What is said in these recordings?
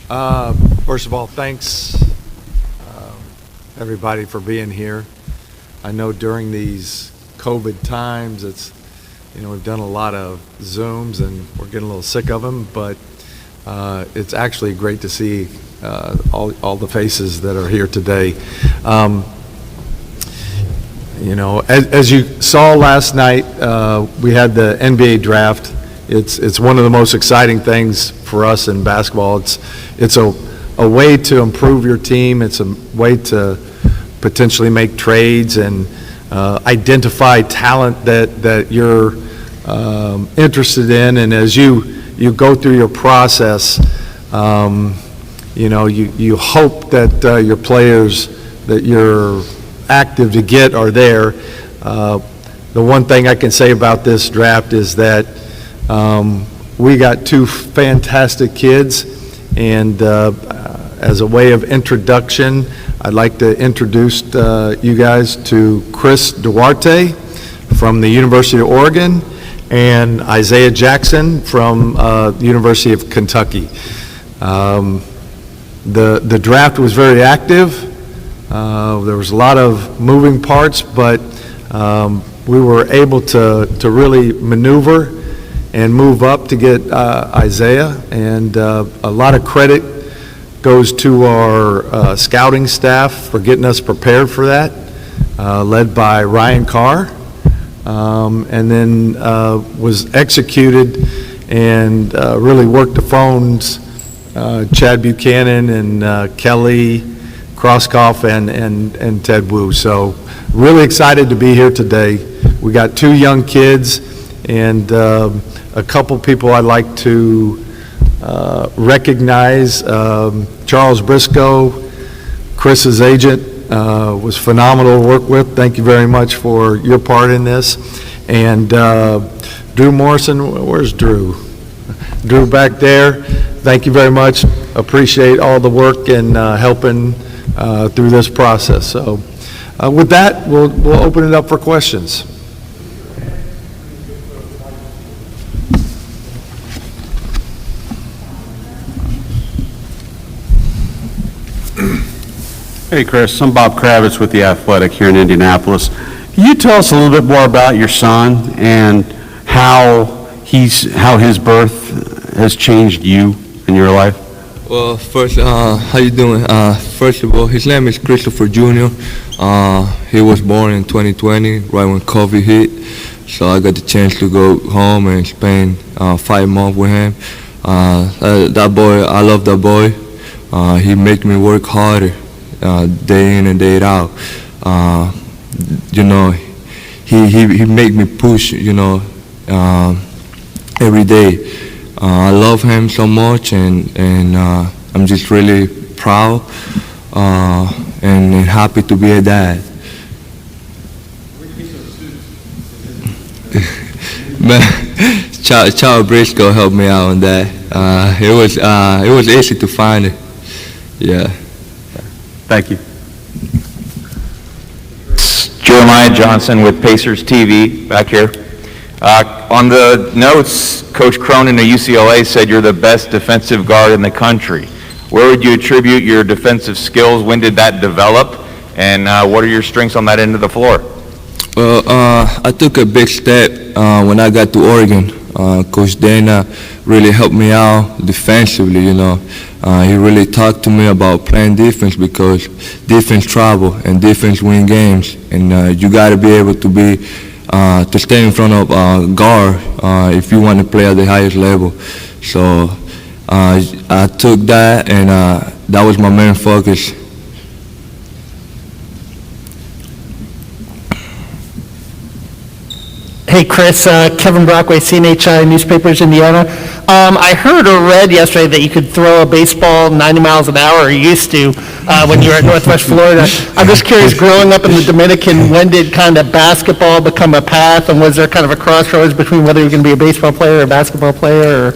First of all, thanks everybody for being here. I know during these COVID times, we've done a lot of Zooms and we're getting a little sick of them, but it's actually great to see all the faces that are here today. As you saw last night, we had the NBA draft. It's one of the most exciting things for us in basketball. It's a way to improve your team. It's a way to potentially make trades and identify talent that you're interested in. And as you go through your process, you hope that your players that you're active to get are there. The one thing I can say about this draft is that we got two fantastic kids, and as a way of introduction, I'd like to introduce you guys to Chris Duarte from the University of Oregon and Isaiah Jackson from the University of Kentucky. The draft was very active. There was a lot of moving parts, but we were able to really maneuver and move up to get Isaiah, and a lot of credit goes to our scouting staff for getting us prepared for that, led by Ryan Carr, and then was executed and really worked the phones, Chad Buchanan and Kelly Krosskoff and Ted Wu. So really excited to be here today. We got two young kids and a couple people I'd like to recognize. Charles Briscoe, Chris's agent, was phenomenal to work with. Thank you very much for your part in this. And Drew Morrison, where's Drew? Drew back there. Thank you very much. Appreciate all the work and helping through this process. So with that, we'll open it up for questions. Hey Chris, I'm Bob Kravitz with The Athletic here in Indianapolis. Can you tell us a little bit more about your son and how his birth has changed you in your life? Well, first, how you doing? First of all, his name is Christopher Jr. He was born in 2020, right when COVID hit. So I got the chance to go home and spend 5 months with him. That boy, I love that boy. He make me work harder, day in and day out. He make me push, every day. I love him so much, and I'm just really proud and happy to be a dad. Man, Charles Briscoe helped me out on that. It was easy to find it. Yeah. Thank you. Jeremiah Johnson with Pacers TV back here. On the notes, Coach Cronin of UCLA said you're the best defensive guard in the country. Where would you attribute your defensive skills? When did that develop? And what are your strengths on that end of the floor? Well, I took a big step when I got to Oregon. Coach Dana really helped me out defensively, He really talked to me about playing defense because defense travel and defense win games. And you got to be able to stay in front of guard if you want to play at the highest level. So I took that, and that was my main focus. Hey, Chris, Kevin Brockway, CNH Newspapers, Indiana. I heard or read yesterday that you could throw a baseball 90 miles an hour, or you used to, when you were at Northwest Florida. I'm just curious, growing up in the Dominican, when did kind of basketball become a path, and was there kind of a crossroads between whether you're going to be a baseball player or a basketball player? Or?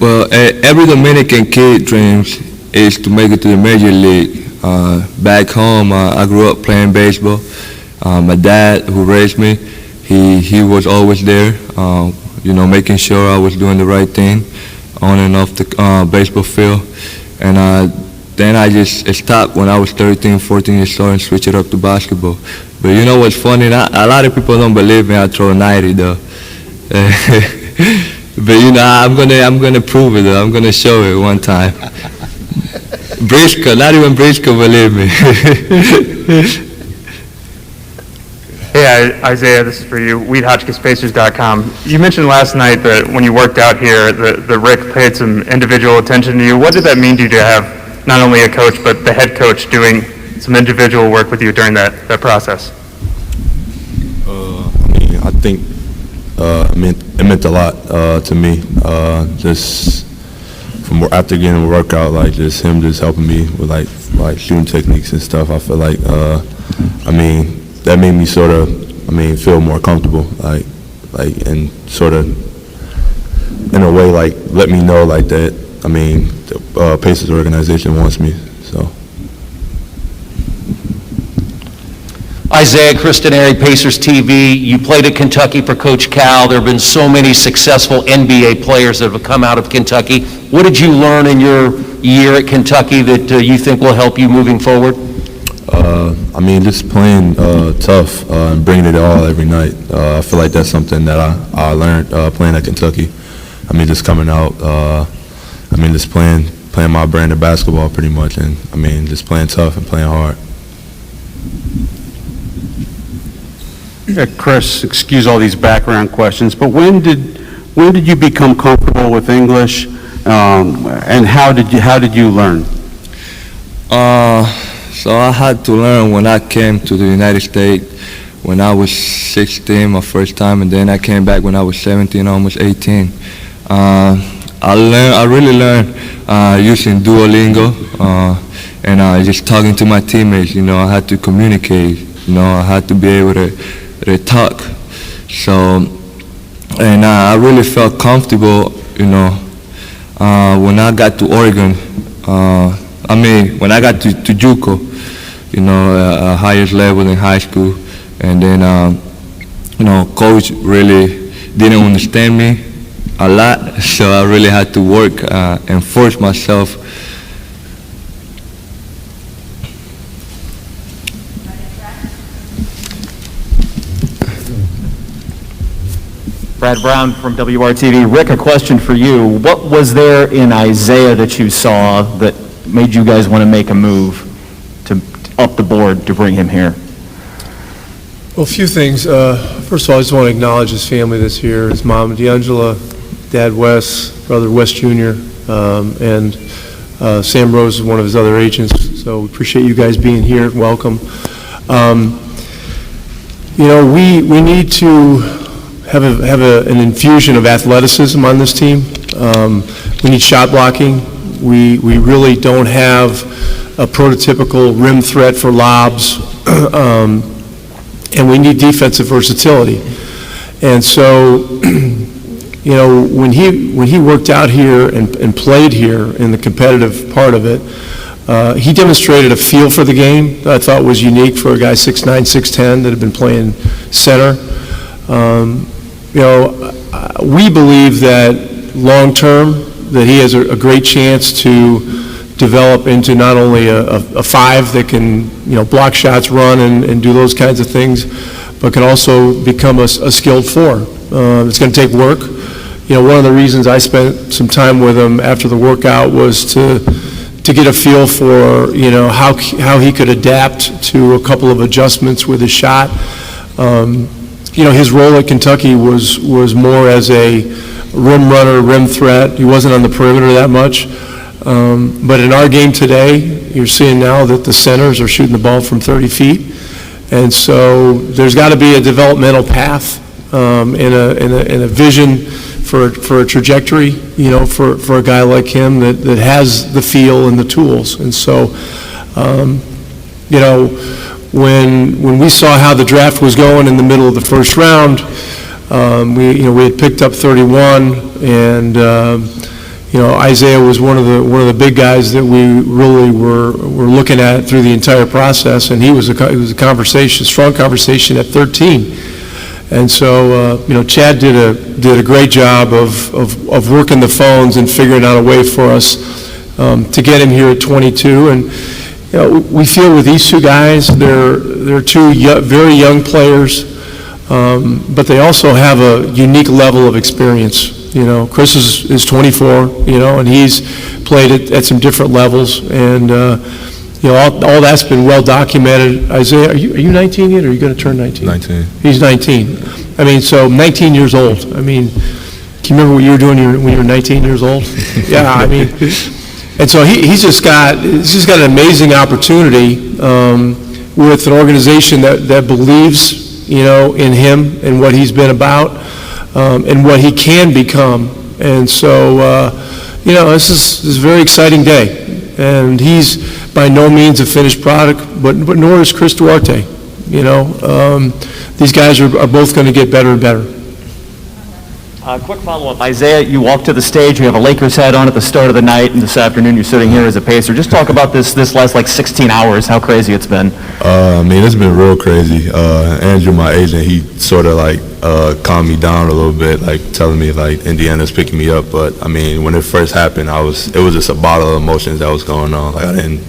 Well, every Dominican kid dreams is to make it to the major league. Back home, I grew up playing baseball. My dad, who raised me, he was always there, making sure I was doing the right thing on and off the baseball field. and then I just stopped when I was 13, 14 years old and switched it up to basketball. But you know what's funny? A lot of people don't believe me. I throw 90 though. But you know, I'm gonna prove it though. I'm gonna show it one time. Briscoe, not even Briscoe believe me. Hey, Isaiah, this is for you. WheatHotchkissPacers.com. You mentioned last night that when you worked out here, the Rick paid some individual attention to you. What did that mean to you to have not only a coach, but the head coach doing some individual work with you during that process? I think it meant a lot to me. Just from after getting a workout, like just him just helping me with like shooting techniques and stuff. I feel like that made me sort of feel more comfortable, like and sort of in a way like let me know like that. The Pacers organization wants me, so. Isaiah Cristaneri, Pacers TV. You played at Kentucky for Coach Cal. There have been so many successful NBA players that have come out of Kentucky. What did you learn in your year at Kentucky that you think will help you moving forward? Just playing tough and bringing it all every night. I feel like that's something that I learned playing at Kentucky. Just coming out, just playing my brand of basketball pretty much, and just playing tough and playing hard. Chris, excuse all these background questions, but when did you become comfortable with English, and how did you learn? So I had to learn when I came to the United States when I was 16, my first time, and then I came back when I was 17, almost 18. I really learned using Duolingo and just talking to my teammates. I had to communicate. I had to be able to talk. So, and I really felt comfortable. When I got to Oregon. When I got to JUCO, highest level in high school, and then, coach really didn't understand me a lot, so I really had to work and force myself. Brad Brown from WRTV. Rick, a question for you. What was there in Isaiah that you saw that made you guys want to make a move to up the board to bring him here? Well, a few things. First of all, I just want to acknowledge his family that's here. His mom, D'Angela, Dad, Wes, brother, Wes Jr., and Sam Rose is one of his other agents. So we appreciate you guys being here. Welcome. We need to have an infusion of athleticism on this team. We need shot blocking. We really don't have a prototypical rim threat for lobs, and we need defensive versatility. And so, when he worked out here and played here in the competitive part of it, he demonstrated a feel for the game that I thought was unique for a guy 6'9", 6'10", that had been playing center. We believe that long-term, that he has a great chance to develop into not only a five that can, block shots, run, and do those kinds of things, but can also become a skilled four. It's going to take work. One of the reasons I spent some time with him after the workout was to get a feel for, how he could adapt to a couple of adjustments with his shot. His role at Kentucky was more as a rim runner, rim threat. He wasn't on the perimeter that much. But in our game today, you're seeing now that the centers are shooting the ball from 30 feet. And so there's got to be a developmental path and a vision for a trajectory, for a guy like him that has the feel and the tools. And so, when we saw how the draft was going in the middle of the first round, we had picked up 31, and Isaiah was one of the big guys that we really were looking at through the entire process, and it was a strong conversation at 13. And so Chad did a great job of working the phones and figuring out a way for us to get him here at 22. And, you know, we feel with these two guys, they're two very young players, but they also have a unique level of experience. You know, Chris is 24, you know, and he's played at some different levels, and, you know, all that's been well documented. Isaiah, are you 19 yet, or are you going to turn 19? 19. He's 19. I mean, so 19 years old. I mean, can you remember what you were doing when you were 19 years old? Yeah, I mean, and so he's just got an amazing opportunity with an organization that believes, you know, in him and what he's been about, and what he can become. And so, you know, this is a very exciting day. And he's by no means a finished product, but nor is Chris Duarte. You know, these guys are both going to get better and better. Quick follow-up. Isaiah, you walked to the stage, you have a Lakers hat on at the start of the night, and this afternoon you're sitting here as a Pacer. Just talk about this last like 16 hours, how crazy it's been. I mean, it's been real crazy. Andrew, my agent, he sort of like calmed me down a little bit, like telling me like Indiana's picking me up. But I mean, when it first happened, it was just a bottle of emotions that was going on. Like I didn't,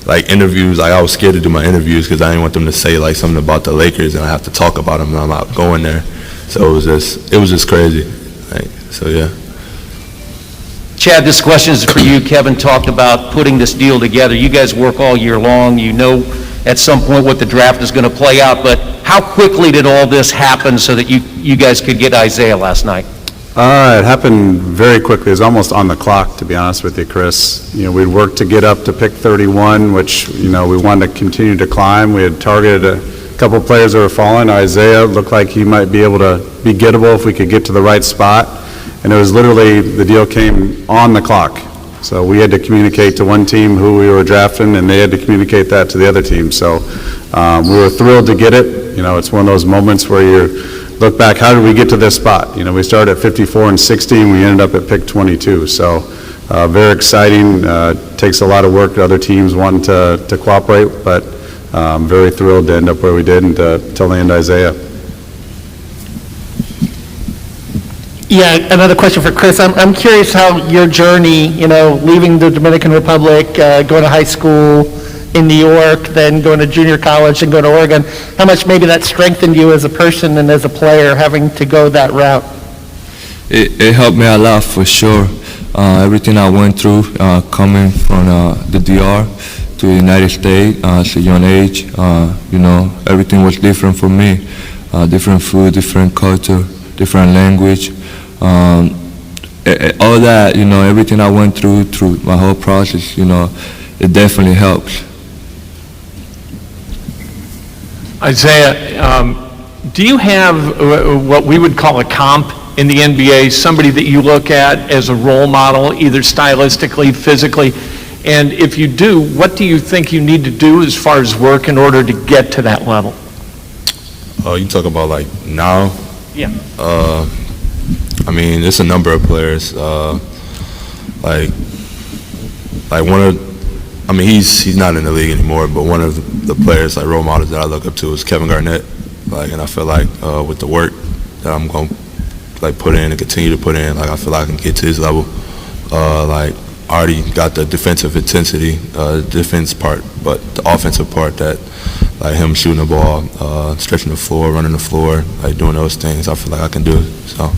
like interviews, like I was scared to do my interviews because I didn't want them to say like something about the Lakers and I have to talk about them and I'm not going there. So it was just crazy. Like, so yeah. Chad, this question is for you. Kevin talked about putting this deal together. You guys work all year long. You know at some point what the draft is going to play out, but how quickly did all this happen so that you guys could get Isaiah last night? It happened very quickly. It was almost on the clock, to be honest with you, Chris. You know, we'd worked to get up to pick 31, which, you know, we wanted to continue to climb. We had targeted a couple of players that were falling. Isaiah looked like he might be able to be gettable if we could get to the right spot. And it was literally, the deal came on the clock. So we had to communicate to one team who we were drafting, and they had to communicate that to the other team. So we were thrilled to get it. You know, it's one of those moments where you look back, how did we get to this spot? You know, we started at 54 and 60, and we ended up at pick 22. So very exciting. Takes a lot of work. Other teams wanting to cooperate, but very thrilled to end up where we did and to land Isaiah. Yeah, another question for Chris. I'm curious how your journey, you know, leaving the Dominican Republic, going to high school in New York, then going to junior college and going to Oregon, how much maybe that strengthened you as a person and as a player having to go that route? It helped me a lot for sure. Everything I went through coming from the DR to the United States at a young age, you know, everything was different for me. Different food, different culture, different language. All that, you know, everything I went through my whole process, you know, it definitely helps. Isaiah, do you have what we would call a comp in the NBA, somebody that you look at as a role model, either stylistically, physically? And if you do, what do you think you need to do as far as work in order to get to that level? Oh, you talk about like now? Yeah. I mean, it's a number of players. Like one of, I mean, he's not in the league anymore, but one of the players, like role models that I look up to is Kevin Garnett. Like, and I feel like with the work that I'm going to like put in and continue to put in, like I feel like I can get to his level. Like I already got the defensive intensity, defense part, but the offensive part that, like him shooting the ball, stretching the floor, running the floor, like doing those things, I feel like I can do it. So.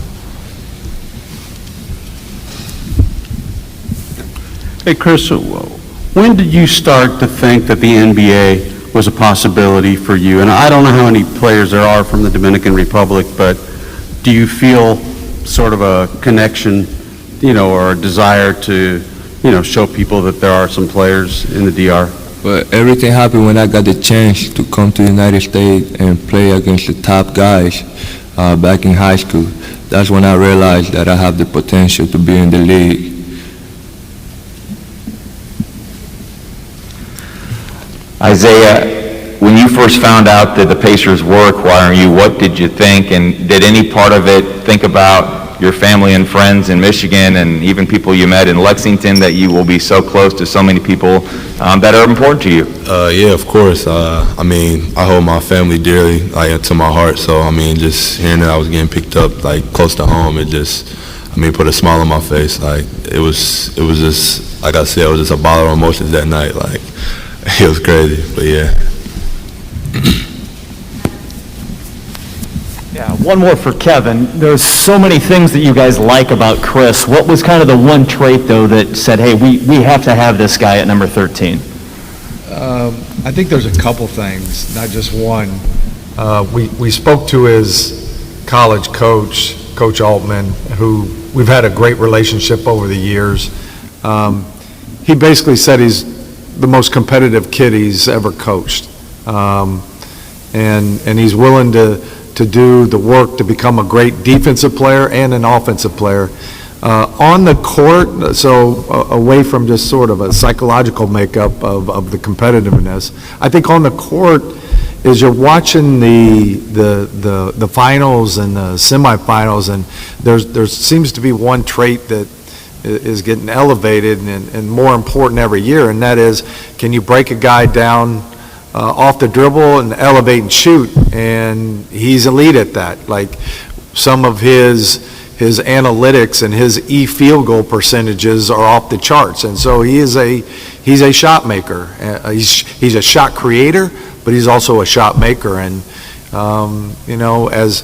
Hey, Chris, when did you start to think that the NBA was a possibility for you? And I don't know how many players there are from the Dominican Republic, but do you feel sort of a connection, you know, or a desire to, you know, show people that there are some players in the DR? But everything happened when I got the chance to come to the United States and play against the top guys back in high school. That's when I realized that I have the potential to be in the league. Isaiah, when you first found out that the Pacers were acquiring you, what did you think? And did any part of it think about your family and friends in Michigan and even people you met in Lexington, that you will be so close to so many people that are important to you? Yeah, of course. I mean, I hold my family dearly, like, to my heart. So, I mean, just hearing that I was getting picked up, like, close to home, it just, put a smile on my face. Like, it was just, like I said, it was just a bottle of emotions that night. Like, it was crazy, but yeah. Yeah, one more for Kevin. There's so many things that you guys like about Chris. What was kind of the one trait, though, that said, hey, we have to have this guy at number 13? I think there's a couple things, not just one. We spoke to his college coach, Coach Altman, who we've had a great relationship over the years. He basically said he's the most competitive kid he's ever coached. And he's willing to do the work to become a great defensive player and an offensive player. On the court, so away from just sort of a psychological makeup of the competitiveness, I think on the court, is you're watching the finals and the semifinals, and there seems to be one trait that is getting elevated and more important every year, and that is, can you break a guy down off the dribble and elevate and shoot? And he's elite at that. Like, some of his analytics and his field goal percentages are off the charts, and so he's a shot maker. He's a shot creator, but he's also a shot maker. And as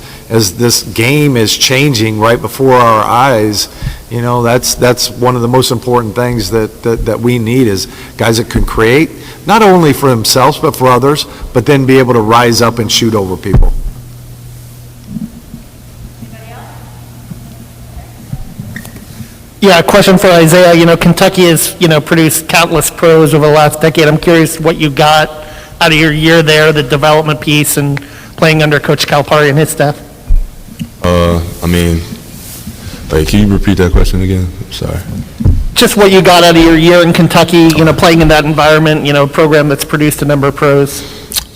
this game is changing right before our eyes, that's one of the most important things that we need, is guys that can create, not only for themselves but for others, but then be able to rise up and shoot over people. Yeah, a question for Isaiah. Kentucky has, produced countless pros over the last decade. I'm curious what you got out of your year there, the development piece, and playing under Coach Calipari and his staff. Can you repeat that question again? I'm sorry. Just what you got out of your year in Kentucky, playing in that environment, a program that's produced a number of pros.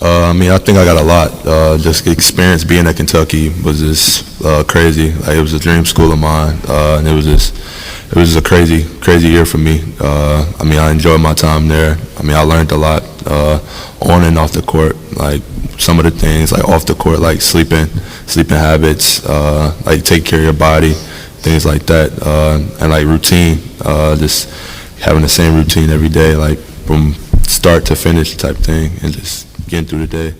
I think I got a lot. Just the experience being at Kentucky was just crazy. Like, it was a dream school of mine, and it was just a crazy year for me. I enjoyed my time there. I learned a lot on and off the court. Like, some of the things, like off the court, like sleeping habits, like take care of your body, things like that, and like routine, just having the same routine every day, like from start to finish type thing, and just getting through the day.